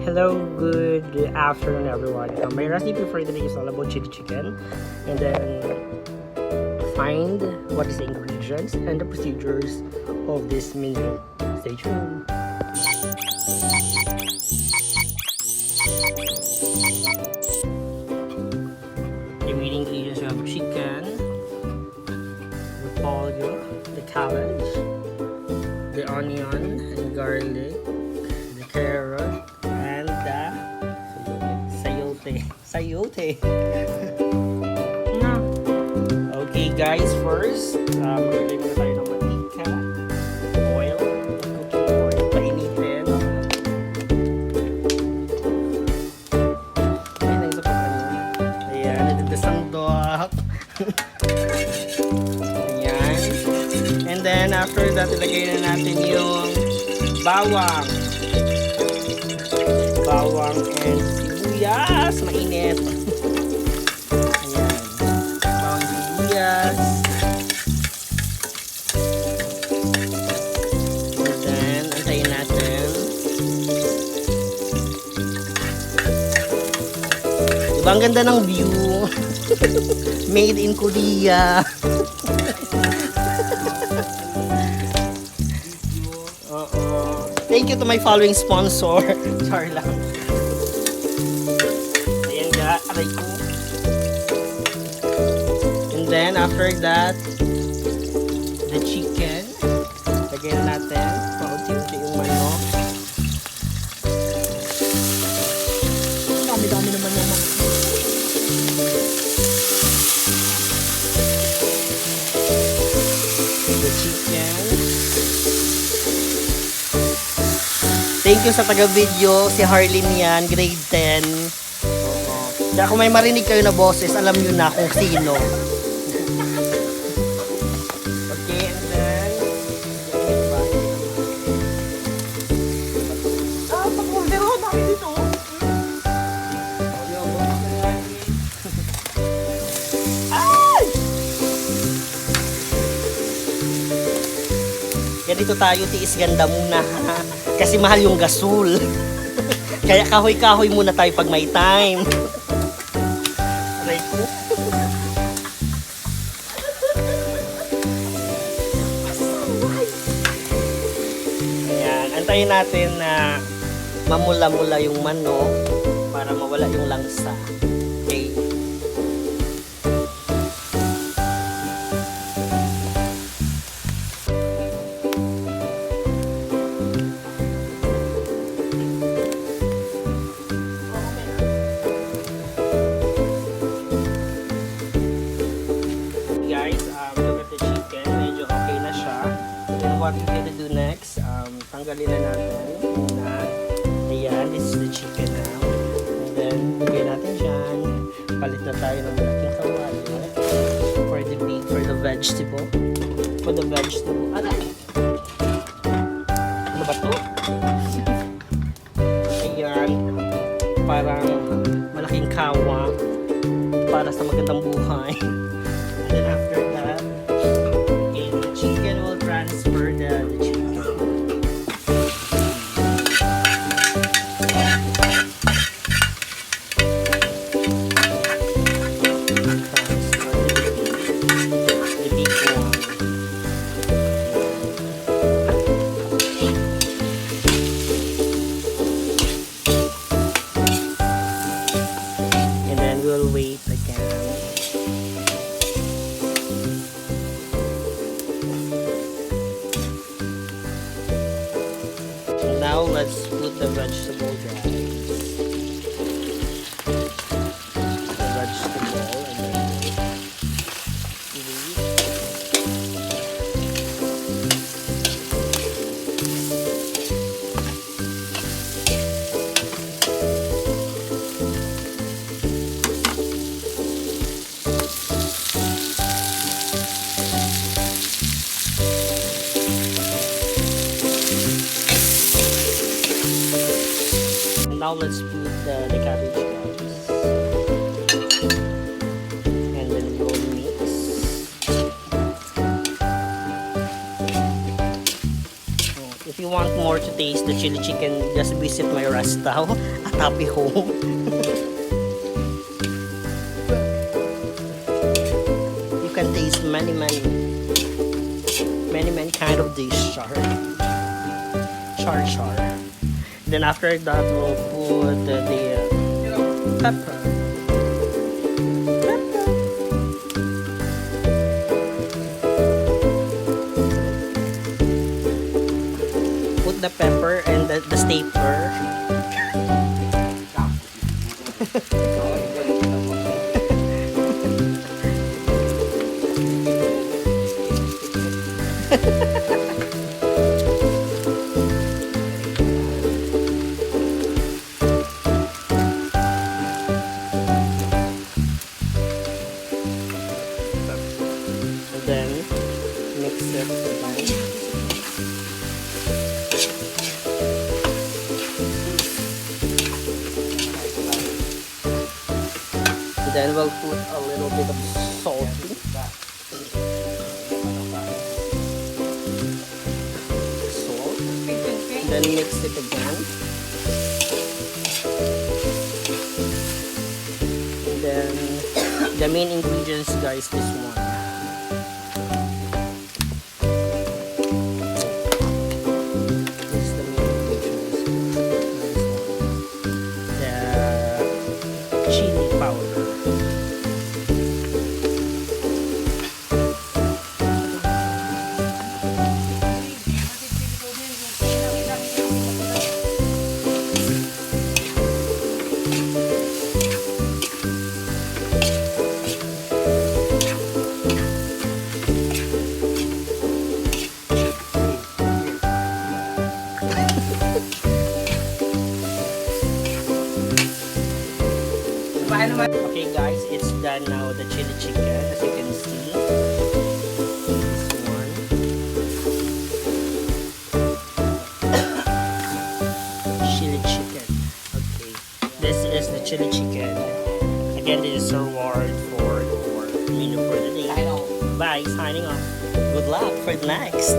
Hello, good afternoon everyone. My recipe for today is all about chili chicken, and then find what is the ingredients and the procedures of this menu. Stay tuned. The main ingredients, you have chicken, repolyo, the cabbage, the onion and garlic, the carrot, and the sayote. Okay guys, first, maglagay muna tayo ng mantika, oil, cooking oil, painitin. Ayan, ang isa pa kanina. Ayan, nadadasandok. Ayan. And then, after that, ilagay na natin yung bawang. Bawang and sibuyas. Mainit. Ayan. Bawang sibuyas. And then, antayin natin. Diba ang ganda ng view? Made in Korea. Thank you to my following sponsor. Char lang. Ayan ga, aray ko. And then after that, the chicken. Lagyan natin. Paunti-unti yung manok. Dami-dami naman yung manok. The chicken. Thank you sa taga-video, si Harleen yan, grade 10. Kaya kung may marinig kayo na boses, alam nyo na kung sino. Okay, and then... pag-order ho, dami dito. Ay! Ganito tayo, tiis ganda muna ha. Kasi mahal yung gasol. Kaya kahoy-kahoy muna tayo pag may time. Aray ko. Ayan, antayin natin na mamula-mula yung manok para mawala yung langsa. Okay. What we're gonna do next, tanggalin na natin na, ayan, this is the chicken now, and then lagay natin dyan, palit na tayo ng malaking kawali for the vegetable, ano ba to? Ayan, parang malaking kawa para sa magandang buhay. And then after that, okay, the chicken will transfer the chicken. The big one. And then we'll wait again. Now let's put the vegetable guys. The vegetable and then now let's put the cabbage guys. And then we'll mix. you want more to taste the chili chicken, just visit my restaw at Happy Home. You can taste many kind of dish char. Then after that, we'll put the pepper. Put the pepper and the stapler. Then mix it again. Then we'll put a little bit of salt. Salt. Then mix it again. And then the main ingredients, guys, this one. Chili powder. Okay guys, it's done now, the chili chicken, as you can see. This one. Chili chicken. Okay. This is the chili chicken. Again, this is a reward for your menu for the day. Bye, signing off. Good luck for the next.